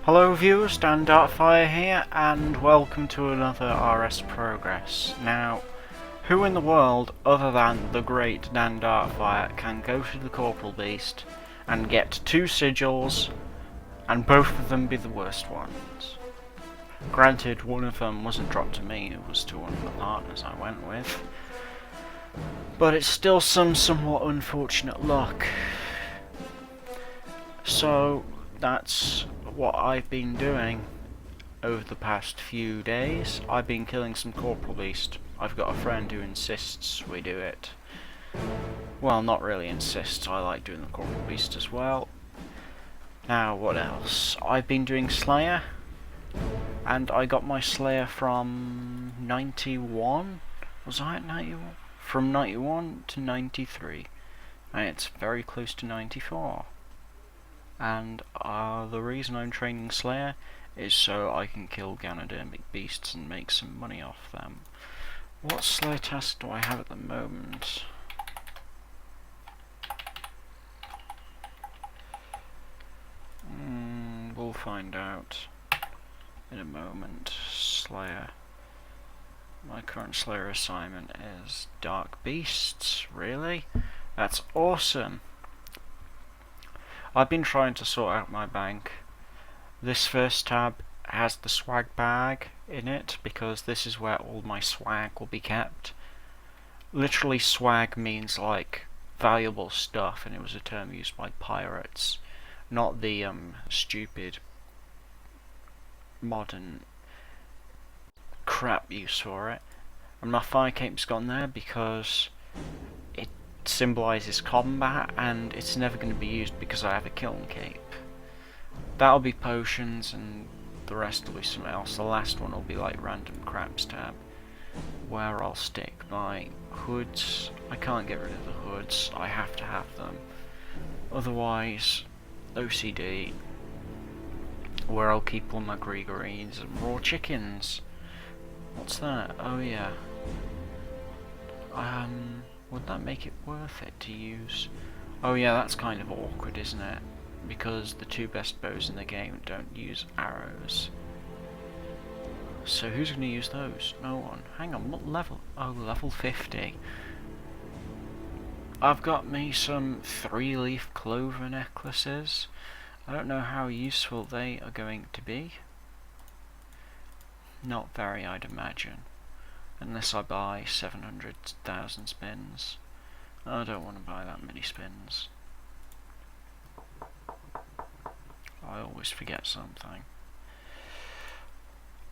Hello viewers, Dan Darkfire here, and welcome to another RS Progress. Now, who in the world, other than the great Dan Darkfire, can go to the Corporeal Beast and get 2 sigils, and both of them be the worst ones? Granted, one of them wasn't dropped to me, it was to one of the partners I went with. But it's still somewhat unfortunate luck. So, that's what I've been doing over the past few days. I've been killing some Corporeal Beast. I've got a friend who insists we do it. Well, not really insists, I like doing the Corporeal Beast as well. Now, what else? I've been doing Slayer, and I got my Slayer from 91? Was I at 91? From 91 to 93. And it's very close to 94. And the reason I'm training Slayer is so I can kill Ganodermic beasts and make some money off them. What Slayer task do I have at the moment? We'll find out in a moment. Slayer. My current Slayer assignment is Dark Beasts. Really? That's awesome! I've been trying to sort out my bank. This first tab has the swag bag in it because this is where all my swag will be kept. Literally, swag means like valuable stuff, and it was a term used by pirates, not the stupid modern crap use for it. And my fire cape's gone there because it symbolises combat, and it's never going to be used because I have a kiln cape. That'll be potions, and the rest will be something else. The last one will be like random craps tab, where I'll stick my hoods. I can't get rid of the hoods, I have to have them. Otherwise, OCD, where I'll keep all my gregories and raw chickens. What's that? Oh yeah. Would that make it worth it to use? Oh yeah, that's kind of awkward, isn't it? Because the 2 best bows in the game don't use arrows. So who's going to use those? No one. Hang on, what level? Oh, level 50. I've got me some 3-leaf clover necklaces. I don't know how useful they are going to be. Not very, I'd imagine. Unless I buy 700,000 spins. I don't want to buy that many spins. I always forget something.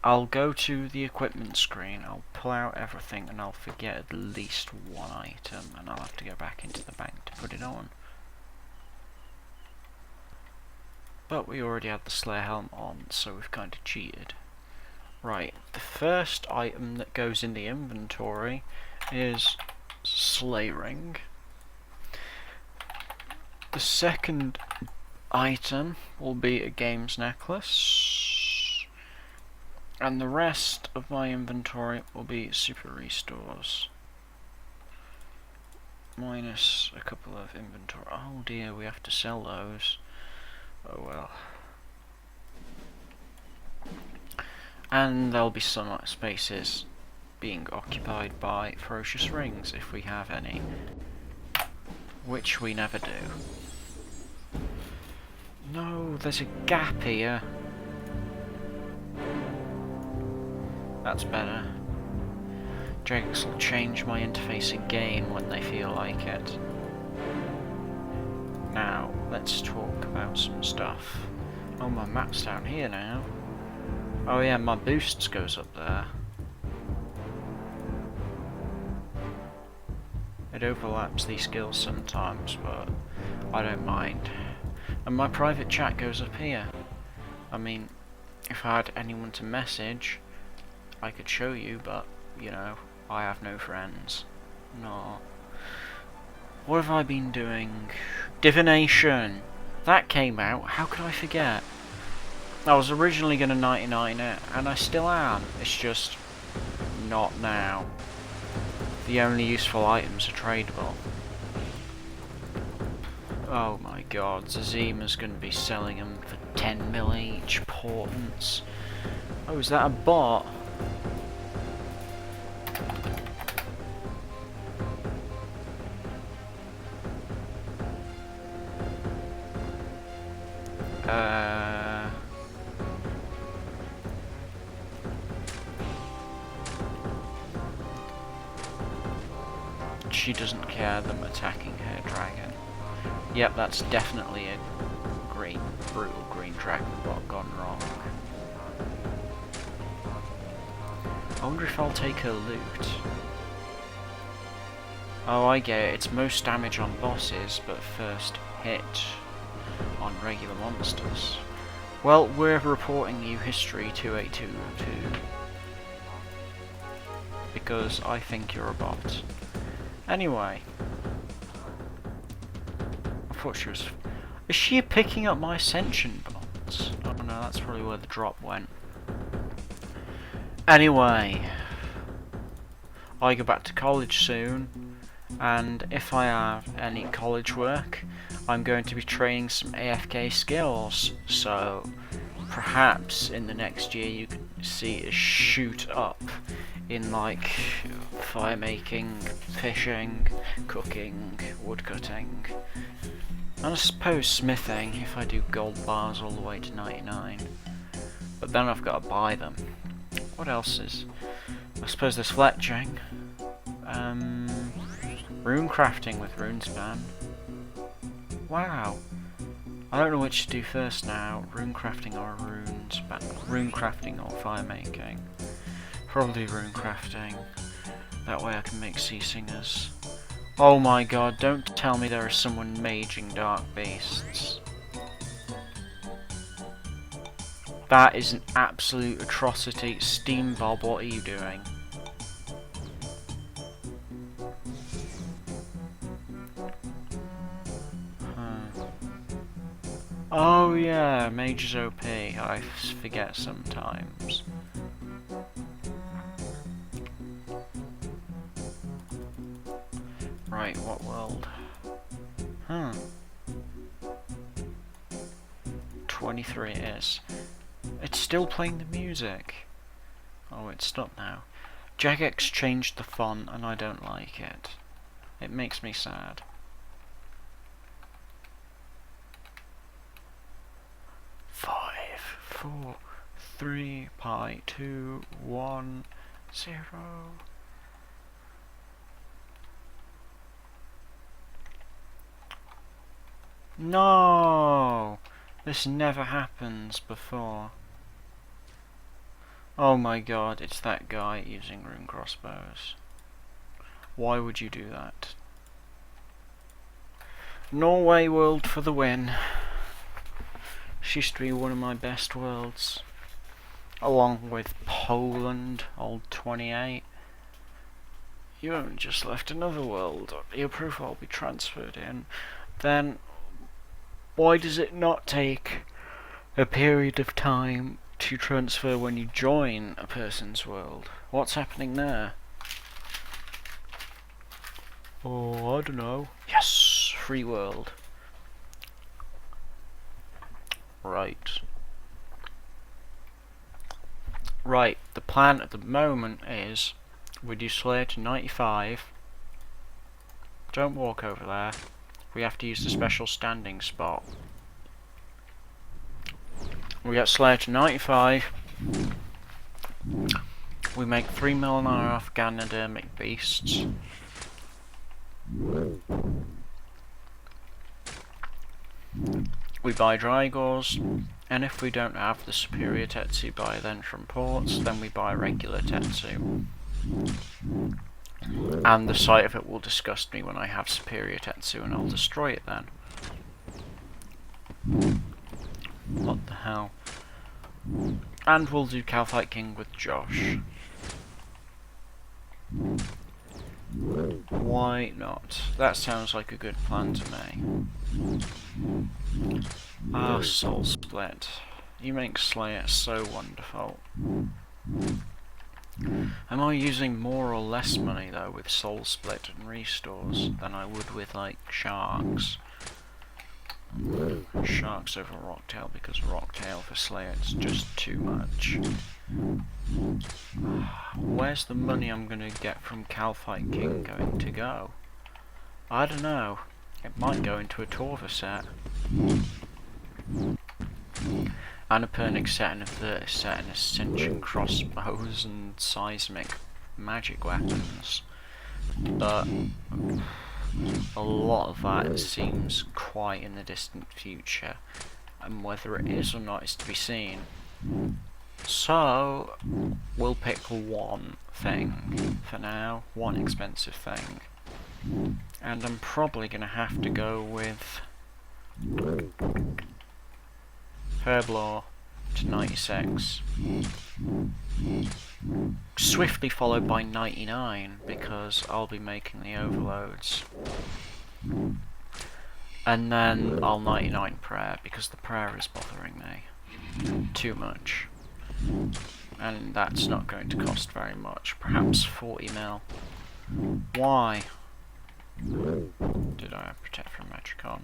I'll go to the equipment screen, I'll pull out everything, and I'll forget at least one item, and I'll have to go back into the bank to put it on. But we already had the Slayer helm on, so we've kind of cheated. Right, the first item that goes in the inventory is Slayring. The second item will be a games necklace, and the rest of my inventory will be super restores. Minus a couple of inventory. Oh dear, we have to sell those. Oh well. And there'll be some spaces being occupied by ferocious rings, if we have any. Which we never do. No, there's a gap here. That's better. Jagex will change my interface again when they feel like it. Now, let's talk about some stuff. Oh, my map's down here now. Oh yeah, my boosts goes up there. It overlaps these skills sometimes, but I don't mind. And my private chat goes up here. I mean, if I had anyone to message, I could show you, but, you know, I have no friends. No. What have I been doing? Divination! That came out, how could I forget? I was originally going to 99 it, and I still am. It's just not now. The only useful items are tradable. Oh my god, Zazima's gonna be selling them for 10 mil each. Portents. Oh, is that a bot? She doesn't care them attacking her dragon. Yep, that's definitely a brutal green dragon bot gone wrong. I wonder if I'll take her loot. Oh, I get it. It's most damage on bosses, but first hit on regular monsters. Well, we're reporting you history 28222 because I think you're a bot. Anyway, I thought she was. Is she picking up my ascension bots? Oh no, that's probably where the drop went. Anyway, I go back to college soon, and if I have any college work, I'm going to be training some AFK skills, so perhaps in the next year you can see it shoot up in like fire making, fishing, cooking, woodcutting, and I suppose smithing if I do gold bars all the way to 99, but then I've got to buy them. What else is? I suppose there's fletching, rune crafting with runespan. Wow. I don't know which to do first now, rune crafting or rune crafting or fire making. Probably rune crafting. That way I can make sea singers. Oh my god, don't tell me there is someone maging dark beasts. That is an absolute atrocity. Steam Bob, what are you doing? Oh yeah, Mage is OP, I forget sometimes. Right, what world? 23 it is. It's still playing the music. Oh, it's stopped now. Jagex changed the font and I don't like it. It makes me sad. 5, 4, 3, pi, 2, 1, 0. No! This never happens before. Oh my god, it's that guy using rune crossbows. Why would you do that? Norway world for the win. She used to be one of my best worlds. Along with Poland, old 28. You haven't just left another world. Your profile will be transferred in. Then why does it not take a period of time to transfer when you join a person's world? What's happening there? Oh, I don't know. Yes! Free world. Right. Right, the plan at the moment is we do Slayer to 95. Don't walk over there. We have to use the special standing spot. We get Slayer to 95. We make 3 mil an hour off Ganodermic beasts. We buy Drygors, and if we don't have the superior Tetsu buy then from ports, then we buy regular Tetsu. And the sight of it will disgust me when I have superior Tetsu, and I'll destroy it then. What the hell? And we'll do Calfight King with Josh. Why not? That sounds like a good plan to me. Ah, Soul Split. You make Slayer so wonderful. Am I using more or less money though with Soul Split and restores than I would with like Sharks? Sharks over Rocktail, because Rocktail for Slayer is just too much. Where's the money I'm gonna get from Calphite King going to go? I don't know. It might go into a Torva set. And a Pernic set and a Vertis set and Ascension crossbows and seismic magic weapons. But a lot of that seems quite in the distant future, and whether it is or not is to be seen. So we'll pick one thing for now, one expensive thing, and I'm probably going to have to go with Herblore to 96, swiftly followed by 99, because I'll be making the overloads, and then I'll 99 prayer, because the prayer is bothering me too much, and that's not going to cost very much, perhaps 40 mil. Why did I have Protect from Metricon?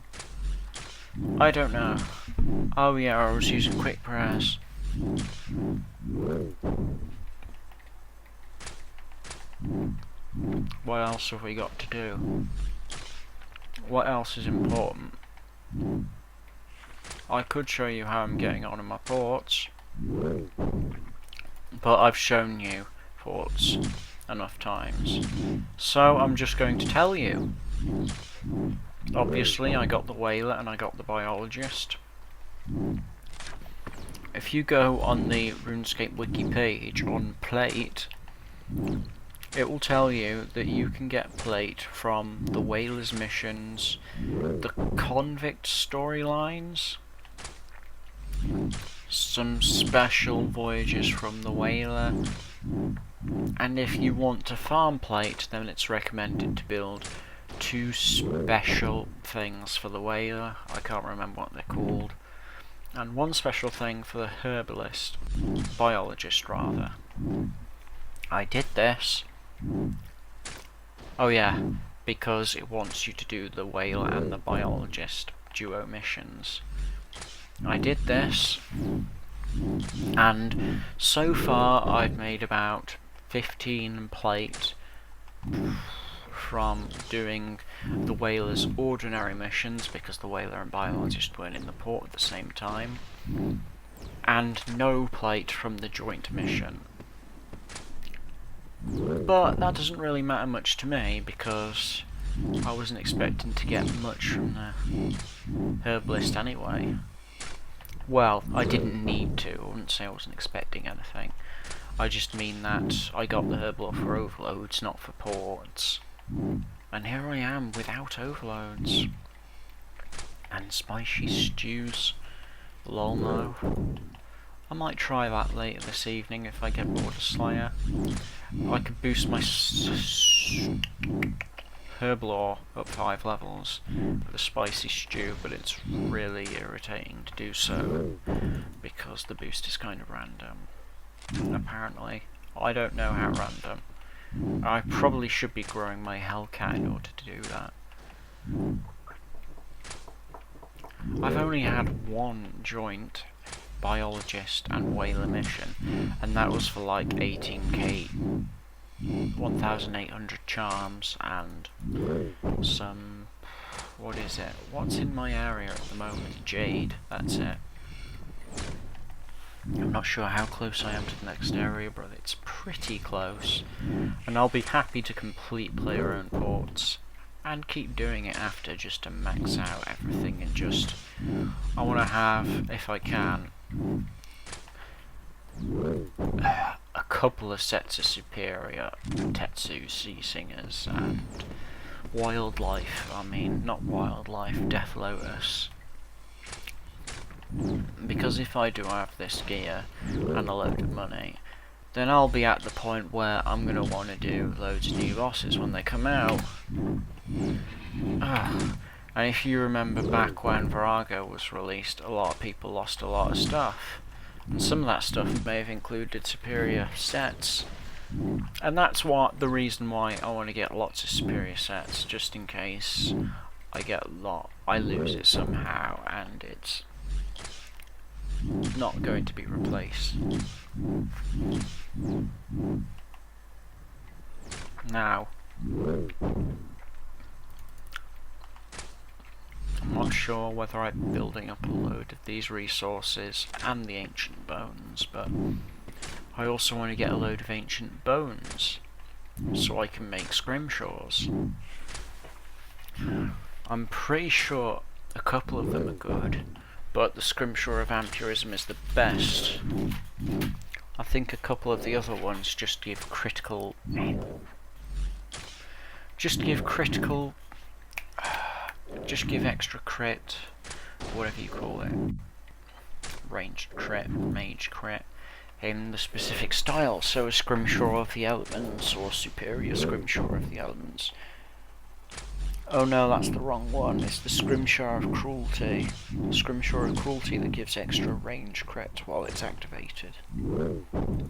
I don't know. Oh yeah, I was using quick prayers. What else have we got to do? What else is important? I could show you how I'm getting on in my ports, but I've shown you ports enough times, so I'm just going to tell you. Obviously I got the Whaler and I got the Biologist. If you go on the RuneScape wiki page on plate, it will tell you that you can get plate from the Whaler's missions, the Convict storylines, some special voyages from the Whaler, and if you want to farm plate, then it's recommended to build 2 special things for the Whaler, I can't remember what they're called, and 1 special thing for the Herbalist, Biologist rather. I did this, oh yeah, because it wants you to do the Whaler and the Biologist duo missions. I did this, and so far I've made about 15 plate from doing the Whaler's ordinary missions, because the Whaler and Biologist weren't in the port at the same time, and no plate from the joint mission. But that doesn't really matter much to me, because I wasn't expecting to get much from the Herbalist anyway. Well, I didn't need to, I wouldn't say I wasn't expecting anything. I just mean that I got the Herblore for overloads, not for ports. And here I am without overloads. And spicy stews. Lol no. I might try that later this evening if I get bored of Slayer. I could boost my Herblore up 5 levels with a spicy stew, but it's really irritating to do so because the boost is kind of random. Apparently. I don't know how random. I probably should be growing my Hellcat in order to do that. I've only had 1 joint Biologist and Whaler mission, and that was for like 18k, 1,800 charms, and some, what is it? What's in my area at the moment? Jade, that's it. I'm not sure how close I am to the next area, but it's pretty close, and I'll be happy to complete player-owned ports and keep doing it after, just to max out everything, and just, I want to have, if I can, a couple of sets of superior Tetsu Sea Singers and wildlife, not wildlife, Death Lotus. Because if I do have this gear and a load of money, then I'll be at the point where I'm going to want to do loads of new bosses when they come out. And if you remember back when Virago was released, a lot of people lost a lot of stuff. And some of that stuff may have included superior sets. And that's the reason why I want to get lots of superior sets, just in case I get a lot. I lose it somehow, and it's not going to be replaced. Now, I'm not sure whether I'm building up a load of these resources and the ancient bones, but I also want to get a load of ancient bones so I can make scrimshaws. I'm pretty sure a couple of them are good, but the Scrimshaw of Vampirism is the best. I think a couple of the other ones just give critical... just give extra crit, whatever you call it. Ranged crit, mage crit, in the specific style. So a Scrimshaw of the Elements, or Superior Scrimshaw of the Elements. Oh no, that's the wrong one. It's the Scrimshaw of Cruelty. Scrimshaw of Cruelty that gives extra range crit while it's activated. I'm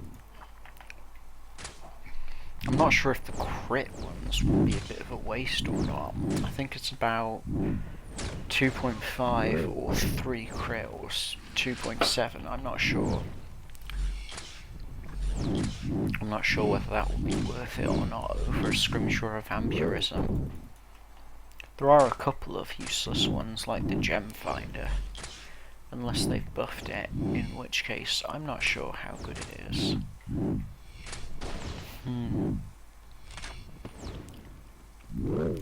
not sure if the crit ones would be a bit of a waste or not. I think it's about 2.5 or 3 crit or 2.7, I'm not sure. I'm not sure whether that will be worth it or not over a Scrimshaw of Vampirism. There are a couple of useless ones, like the Gem Finder, unless they've buffed it, in which case I'm not sure how good it is.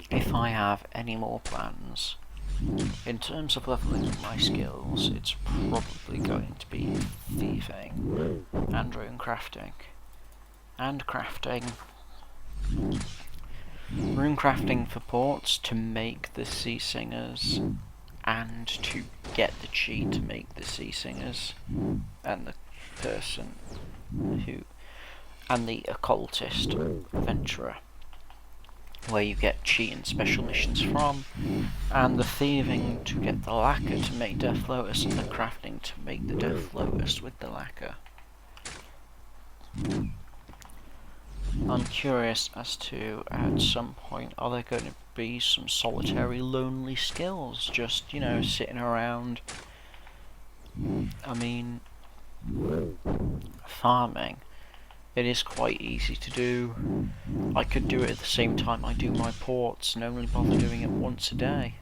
If I have any more plans, in terms of leveling up my skills, it's probably going to be thieving, and rune crafting, and crafting. Rune crafting for ports to make the Sea Singers, and to get the chi to make the Sea Singers, and the person who, and the occultist adventurer, where you get chi and special missions from, and the thieving to get the lacquer to make Death Lotus, and the crafting to make the Death Lotus with the lacquer. I'm curious as to, at some point, are there going to be some solitary, lonely skills, just, you know, sitting around, I mean, farming. It is quite easy to do. I could do it at the same time I do my ports and only bother doing it once a day.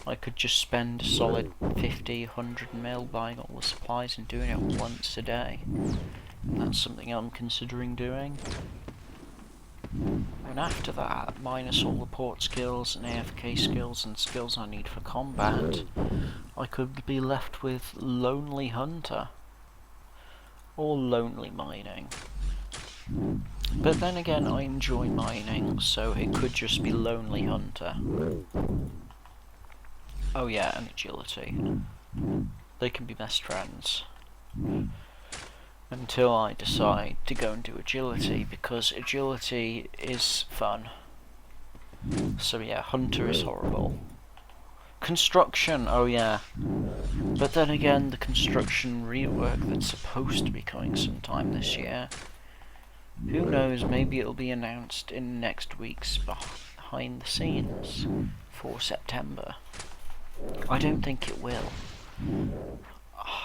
I could just spend a solid 50, 100 mil buying all the supplies and doing it once a day. And that's something I'm considering doing. And after that, minus all the port skills and AFK skills and skills I need for combat, I could be left with Lonely Hunter. Or Lonely Mining. But then again, I enjoy mining, so it could just be Lonely Hunter. Oh yeah, and Agility. They can be best friends. Until I decide to go and do Agility, because Agility is fun. So yeah, Hunter is horrible. Construction, oh yeah. But then again, the construction rework that's supposed to be coming sometime this year, who knows, maybe it'll be announced in next week's behind the scenes for September. I don't think it will.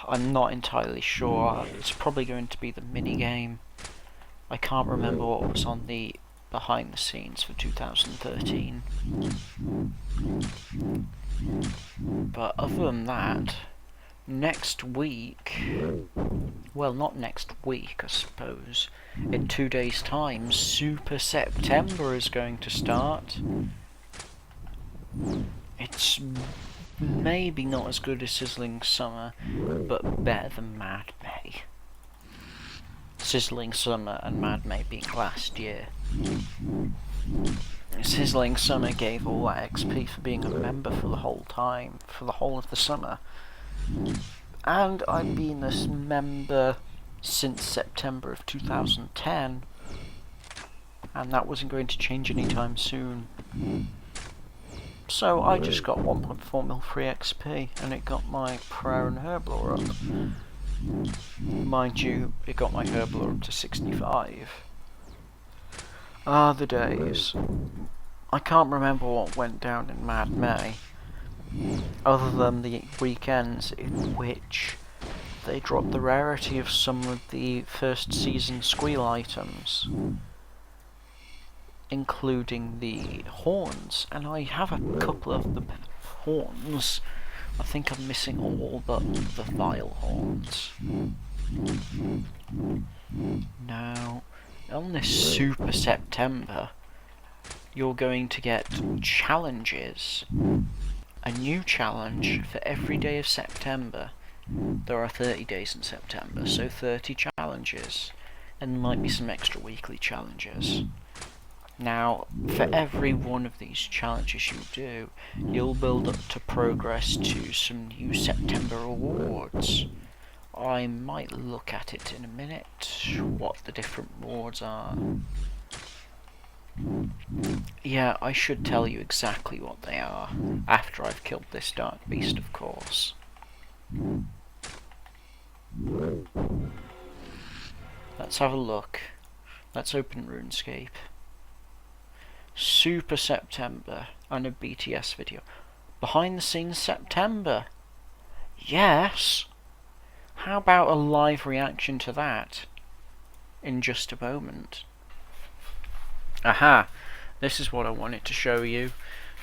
I'm not entirely sure. It's probably going to be the minigame. I can't remember what was on the behind the scenes for 2013. But other than that, next week, well, not next week, I suppose, in 2 days' time, Super September is going to start. It's maybe not as good as Sizzling Summer, but better than Mad May. Sizzling Summer and Mad May being last year. Sizzling Summer gave all that XP for being a member for the whole time, for the whole of the summer. And I've been this member since September of 2010, and that wasn't going to change anytime soon. So I just got 1.4 mil free XP, and it got my Prayer and Herblore up. Mind you, it got my Herblore up to 65. Ah, the days. I can't remember what went down in Mad May, other than the weekends in which they dropped the rarity of some of the first season squeal items, including the horns, and I have a couple of the horns. I think I'm missing all but the vile horns. Now, on this Super September, you're going to get challenges. A new challenge for every day of September. There are 30 days in September, so 30 challenges, and there might be some extra weekly challenges. Now, for every one of these challenges you do, you'll build up to progress to some new September awards. I might look at it in a minute, what the different rewards are. Yeah, I should tell you exactly what they are, after I've killed this Dark Beast, of course. Let's have a look. Let's open RuneScape. Super September and a BTS video. Behind the scenes September. Yes! How about a live reaction to that in just a moment? Aha! This is what I wanted to show you.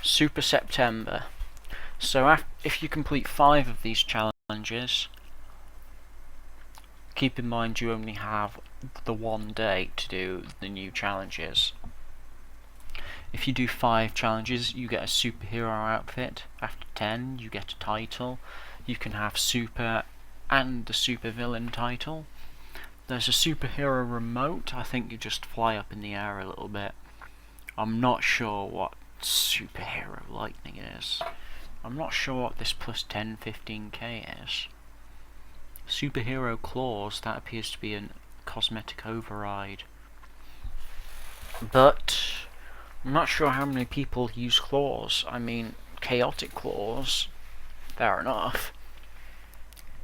Super September. So if you complete 5 of these challenges, keep in mind you only have the one day to do the new challenges. If you do 5 challenges, you get a superhero outfit. After 10, you get a title. You can have super and the super villain title. There's a superhero remote. I think you just fly up in the air a little bit. I'm not sure what superhero lightning is. I'm not sure what this plus 10, 15k is. Superhero claws, that appears to be a cosmetic override. But I'm not sure how many people use claws. I mean, chaotic claws, fair enough.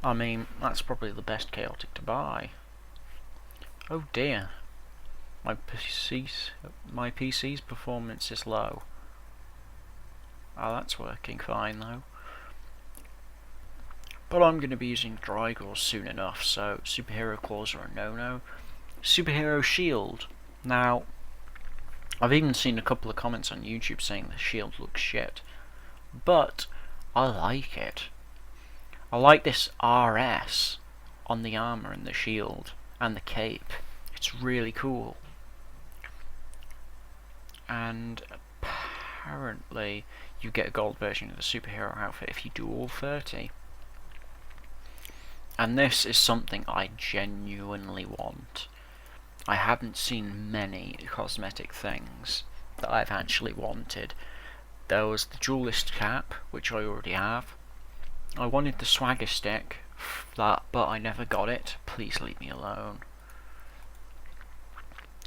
I mean, that's probably the best chaotic to buy. Oh dear. My PC's performance is low. Oh, that's working fine though. But I'm going to be using Drygores soon enough, so superhero claws are a no-no. Superhero shield. Now, I've even seen a couple of comments on YouTube saying the shield looks shit, but I like it. I like this RS on the armor and the shield and the cape. It's really cool. And apparently you get a gold version of the superhero outfit if you do all 30. And this is something I genuinely want. I haven't seen many cosmetic things that I've actually wanted. There was the duelist cap, which I already have. I wanted the swagger stick, but I never got it. Please leave me alone.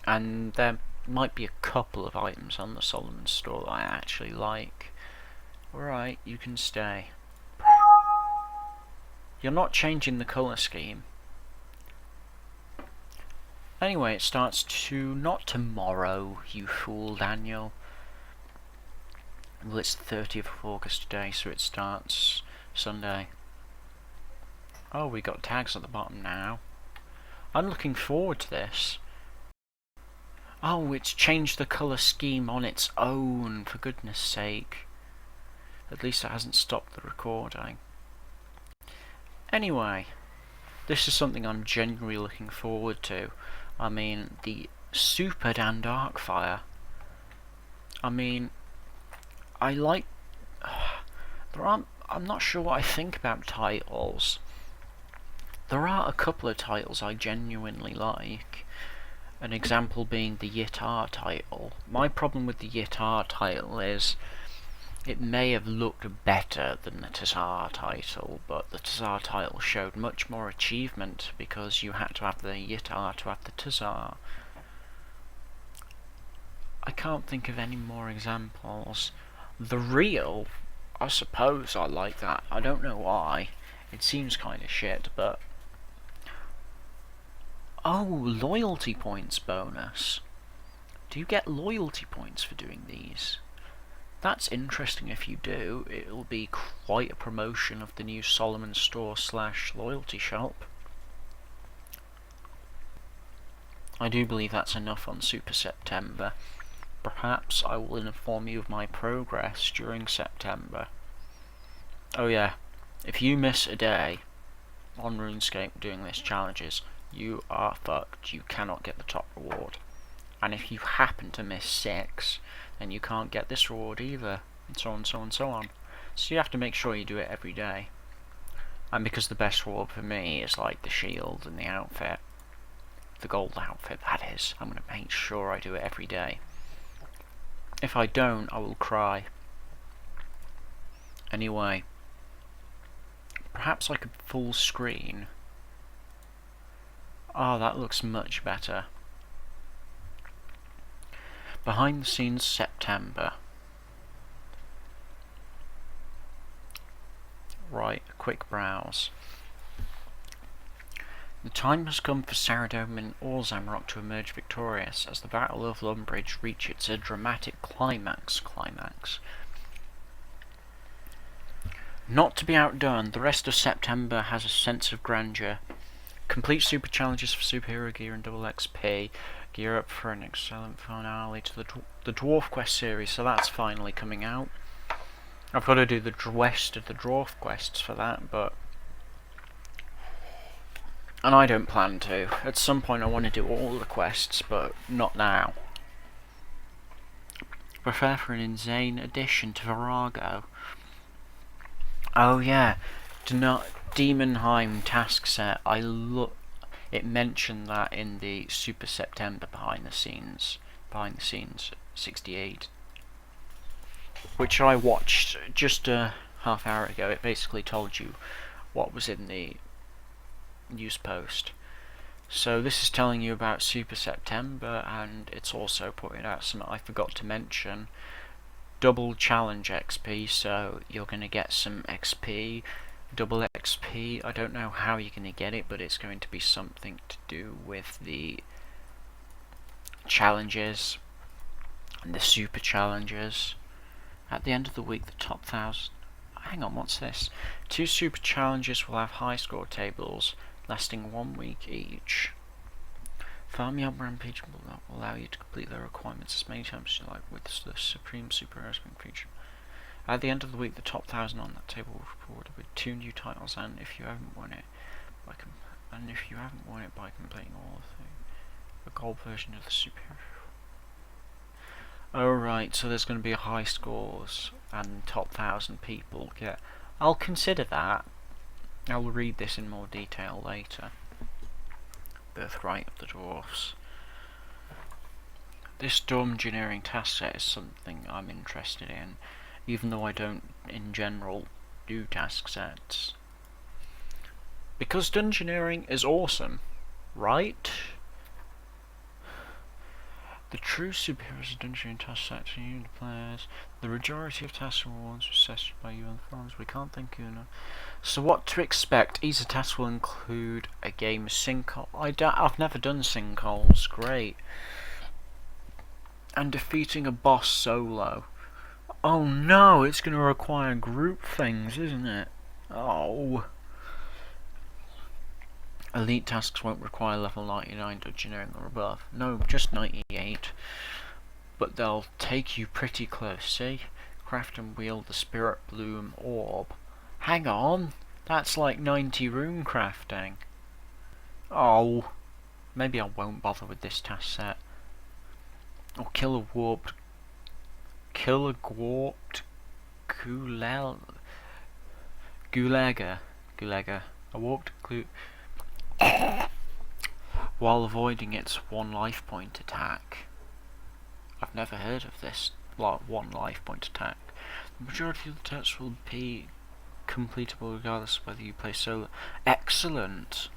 And there might be a couple of items on the Solomon store that I actually like. Alright, you can stay. You're not changing the colour scheme. Anyway, it starts not tomorrow, you fool, Daniel. Well, it's the 30th of August today, so it starts Sunday. Oh, we got tags at the bottom now. I'm looking forward to this. Oh, it's changed the colour scheme on its own, for goodness sake. At least it hasn't stopped the recording. Anyway, this is something I'm genuinely looking forward to. I mean, the Super Dan Darkfire. I mean, I like... I'm not sure what I think about titles. There are a couple of titles I genuinely like. An example being the Yitar title. My problem with the Yitar title is it may have looked better than the Tazar title, but the Tazar title showed much more achievement because you had to have the Yitar to have the Tazar. I can't think of any more examples. The Real, I suppose I like that. I don't know why. It seems kind of shit, but... Oh, loyalty points bonus. Do you get loyalty points for doing these? That's interesting if you do. It'll be quite a promotion of the new Solomon Store / loyalty shop. I do believe that's enough on Super September. Perhaps I will inform you of my progress during September. Oh yeah, if you miss a day on RuneScape doing these challenges, you are fucked. You cannot get the top reward. And if you happen to miss 6, then you can't get this reward either, and so on, so on, so on. So you have to make sure you do it every day. And because the best reward for me is like the shield and the outfit, the gold outfit that is, I'm going to make sure I do it every day. If I don't, I will cry. Anyway, perhaps I could full screen. Oh, that looks much better. Behind the scenes September. Right, a quick browse. The time has come for Saradomin or Zamrock to emerge victorious as the Battle of Lumbridge reaches its dramatic climax. Not to be outdone, the rest of September has a sense of grandeur. Complete super challenges for superhero gear and double XP. Gear up for an excellent finale to the Dwarf Quest series, so that's finally coming out. I've got to do the rest of the Dwarf Quests for that, and I don't plan to. At some point I want to do all the quests, but not now. Prepare for an insane addition to Virago. Oh yeah, Demonheim task set. It mentioned that in the Super September behind the scenes 68, which I watched just a half hour ago. It basically told you what was in the news post. So this is telling you about Super September, and it's also pointing out something I forgot to mention. Double challenge XP, so you're going to get some XP, double XP. I don't know how you're going to get it, but it's going to be something to do with the challenges and the super challenges. At the end of the week, the top 1,000... Hang on, what's this? 2 super challenges will have high score tables lasting 1 week each. Farmyard Rampage will allow you to complete their requirements as many times as you like with the Supreme Super Wrestling feature. At the end of the week, the top 1,000 on that table will be rewarded with 2 new titles, and if you haven't won it by completing all of the gold version of the Super. Alright, so there's going to be high scores, and top 1,000 people get. I'll consider that. I'll read this in more detail later. Birthright of the Dwarfs. This Storm Engineering task set is something I'm interested in, even though I don't in general do task sets. Because Dungeoneering is awesome, right? The true superheroes of Dungeoneering task sets are new to players. The majority of task rewards are set by you on the forums. We can't thank you enough. So what to expect? Easy tasks will include a game of sinkhole. I've never done sinkholes. Great. And defeating a boss solo. Oh no, it's going to require group things, isn't it? Oh. Elite tasks won't require level 99 Dungeoneering or above. No, just 98. But they'll take you pretty close, see? Craft and wield the Spirit Bloom Orb. Hang on! That's like 90 rune crafting. Oh. Maybe I won't bother with this task set. Or kill a warped Gulaga. A warped while avoiding its 1 life point attack. I've never heard of this 1 life point attack. The majority of the tests will be completable regardless of whether you play solo. Excellent!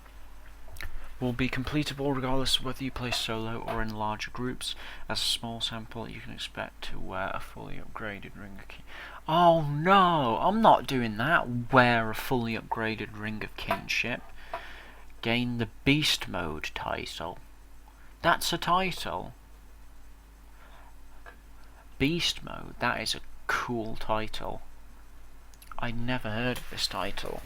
Will be completable regardless of whether you play solo or in larger groups. As a small sample, you can expect to wear a fully upgraded ring of kinship. Oh no! I'm not doing that! Wear a fully upgraded ring of kinship. Gain the Beast Mode title. That's a title. Beast Mode, that is a cool title. I never heard of this title.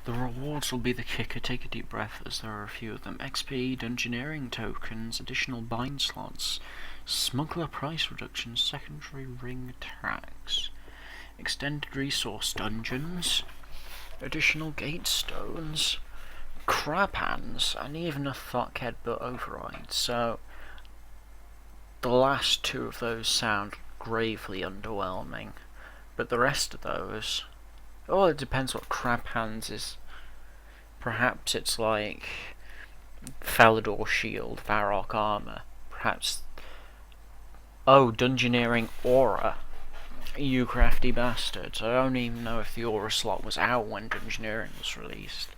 The rewards will be the kicker. Take a deep breath as there are a few of them. XP, dungeoneering tokens, additional bind slots, smuggler price reductions, secondary ring attacks, extended resource dungeons, additional gate stones, crab hands, and even a fuckhead but override. So the last two of those sound gravely underwhelming, but the rest of those, oh, it depends what crab hands is. Perhaps it's like Falador shield, Varrock armor. Perhaps, oh, dungeoneering aura. You crafty bastards. I don't even know if the aura slot was out when dungeoneering was released.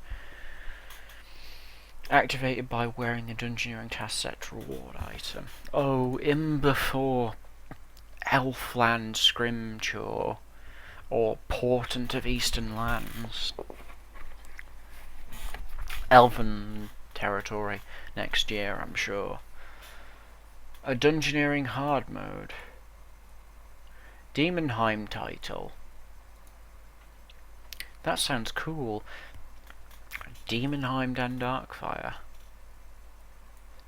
Activated by wearing a dungeoneering task set reward item. Oh, Imberfor, Elfland Scrimchaw, or Portent of Eastern Lands. Elven territory next year, I'm sure. A dungeoneering hard mode. Demonheim title. That sounds cool. Demonheim Dan Darkfire.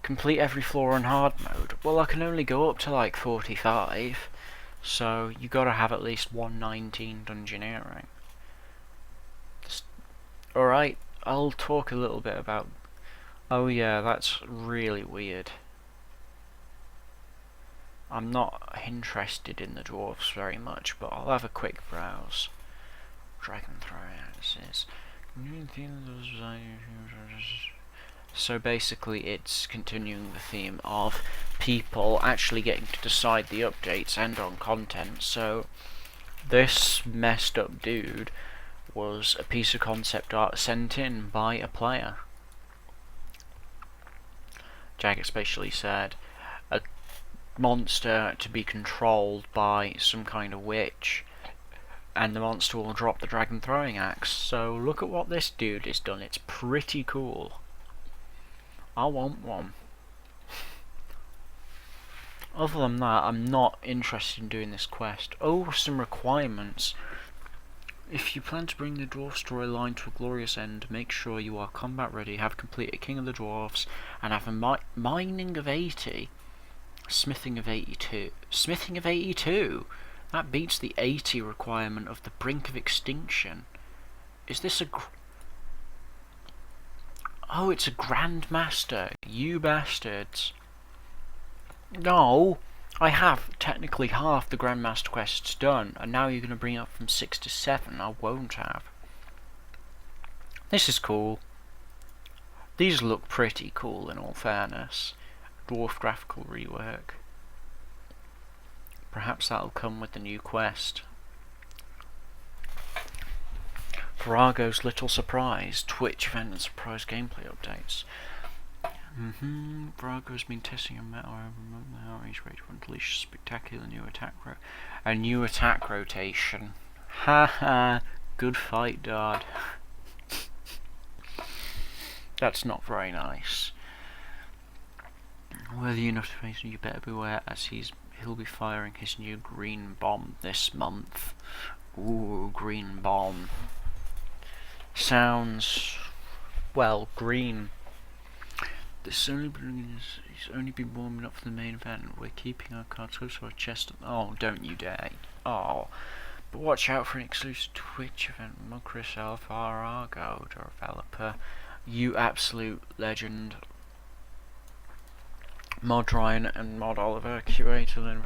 Complete every floor on hard mode. Well, I can only go up to like 45, so you gotta have at least 119 dungeoneering. Alright, I'll talk a little bit about... Oh yeah, that's really weird. I'm not interested in the dwarves very much, but I'll have a quick browse. Dragon throwing axes. So basically it's continuing the theme of people actually getting to decide the updates and on content. So this messed up dude was a piece of concept art sent in by a player. Jagged spatially said, a monster to be controlled by some kind of witch, and the monster will drop the dragon throwing axe. So look at what this dude has done. It's pretty cool. I want one. Other than that, I'm not interested in doing this quest. Oh, some requirements. If you plan to bring the dwarf storyline to a glorious end, make sure you are combat ready, have completed King of the Dwarfs, and have a mining of 80, smithing of 82. Smithing of 82? That beats the 80 requirement of the Brink of Extinction. Is this a... Oh, it's a Grandmaster, you bastards. No, I have technically half the Grandmaster quests done, and now you're going to bring it up from 6 to 7. I won't have. This is cool. These look pretty cool in all fairness. Dwarf graphical rework. Perhaps that'll come with the new quest. Virago's Little Surprise, Twitch event and surprise gameplay updates. Virago's been testing a metal remote outreach rate to unleash a spectacular new attack rotation. Haha, good fight, Dad. That's not very nice. Worthy enough to face you better beware, as he'll be firing his new green bomb this month. Ooh, green bomb. Sounds, well, green. He's only been warming up for the main event. We're keeping our cards close to our chest. Oh, don't you dare. Oh. But watch out for an exclusive Twitch event with Chris Alvarago, developer. You absolute legend. Mod Ryan and Mod Oliver, curator and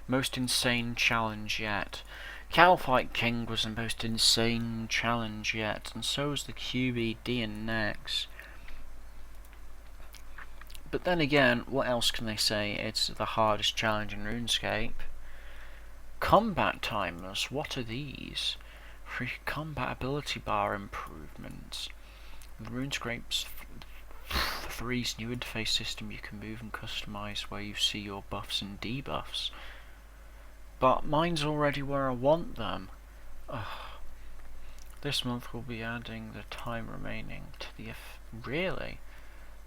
most insane challenge yet. Calfight King was the most insane challenge yet, and so was the QBD and Nex. But then again, what else can they say? It's the hardest challenge in RuneScape. Combat timers, what are these? Free combat ability bar improvements. The RuneScape's 3's new interface system, you can move and customize where you see your buffs and debuffs. But mine's already where I want them. Ugh. This month we'll be adding the time remaining to the... Really?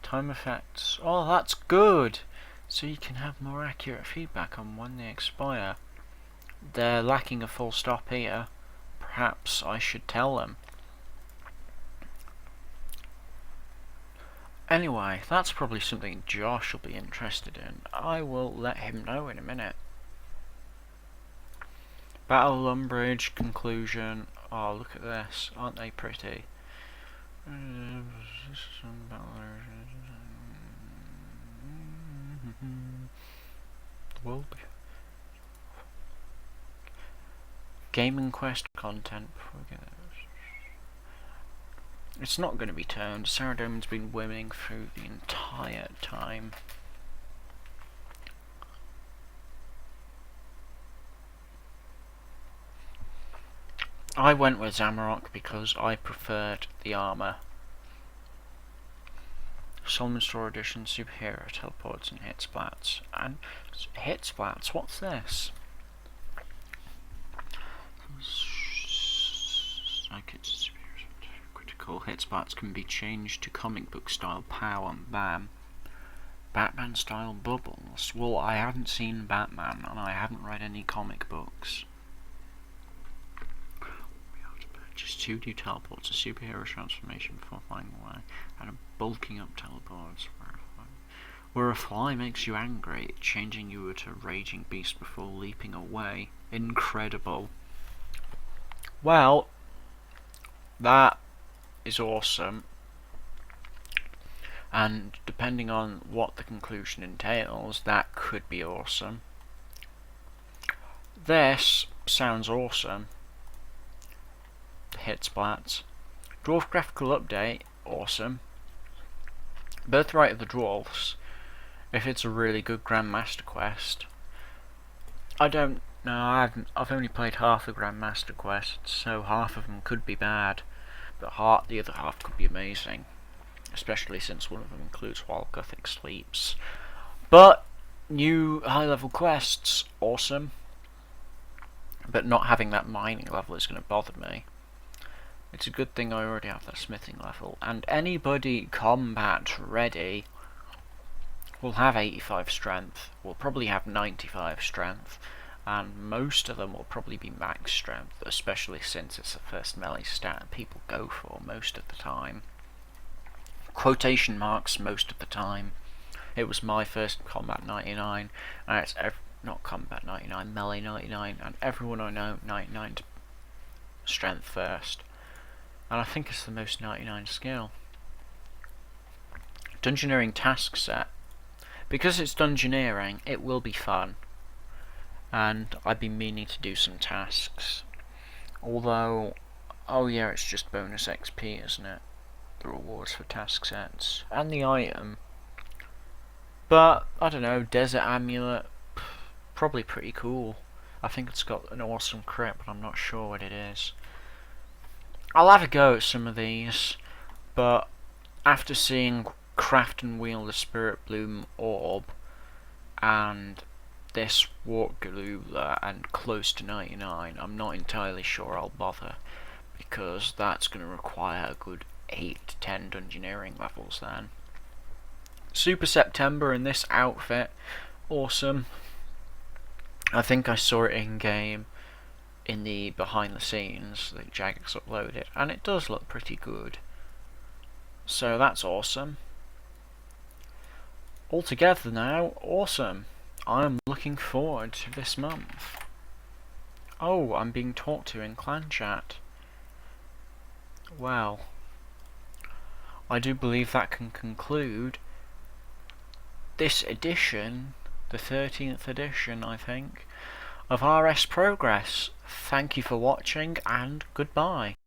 Time effects. Oh, that's good! so you can have more accurate feedback on when they expire. They're lacking a full stop here. Perhaps I should tell them. Anyway, that's probably something Josh will be interested in. I will let him know in a minute. Battle Lumbridge conclusion. Oh, look at this. Aren't they pretty? World Gaming Quest content. It's not going to be turned. Saradomin's been winning through the entire time. I went with Zamarok because I preferred the armor. Solomon Store Edition, Superhero, Teleports and Hit Splats. And Hit Splats, what's this? Critical Hit Splats can be changed to comic book style pow and bam. Batman style bubbles. Well, I haven't seen Batman and I haven't read any comic books. Just 2 new teleports, a superhero transformation before flying away, and a bulking up teleports where a fly makes you angry, changing you to a raging beast before leaping away. Incredible. Well, that is awesome, and depending on what the conclusion entails, that could be awesome. This sounds awesome. Hit Splats. Dwarf graphical update, awesome. Birthright of the Dwarfs, if it's a really good Grandmaster quest. I don't know, I've only played half the Grandmaster quests, so half of them could be bad, but the other half could be amazing, especially since one of them includes While Gothic Sleeps. But new high level quests, awesome, but not having that mining level is going to bother me. It's a good thing I already have that smithing level, and anybody combat ready will have 85 strength, will probably have 95 strength, and most of them will probably be max strength, especially since it's the first melee stat people go for most of the time. Quotation marks most of the time. It was my first combat 99, and it's not combat 99, melee 99, and everyone I know 99 strength first. And I think it's the most 99 skill. Dungeoneering task set. Because it's dungeoneering, it will be fun. And I've been meaning to do some tasks. Although, oh yeah, it's just bonus XP, isn't it? The rewards for task sets. And the item. But, I don't know, Desert Amulet, probably pretty cool. I think it's got an awesome crit, but I'm not sure what it is. I'll have a go at some of these, but after seeing Craft and Wield the Spirit Bloom Orb and this Warp Galula and close to 99, I'm not entirely sure I'll bother, because that's going to require a good 8 to 10 dungeoneering levels then. Super September in this outfit, awesome. I think I saw it in game in the behind the scenes that Jagex uploaded, and it does look pretty good, so that's awesome. Altogether now, awesome. I'm looking forward to this month. Oh, I'm being talked to in clan chat. Well, I do believe that can conclude this edition, the 13th edition I think, of RS Progress. Thank you for watching, and goodbye.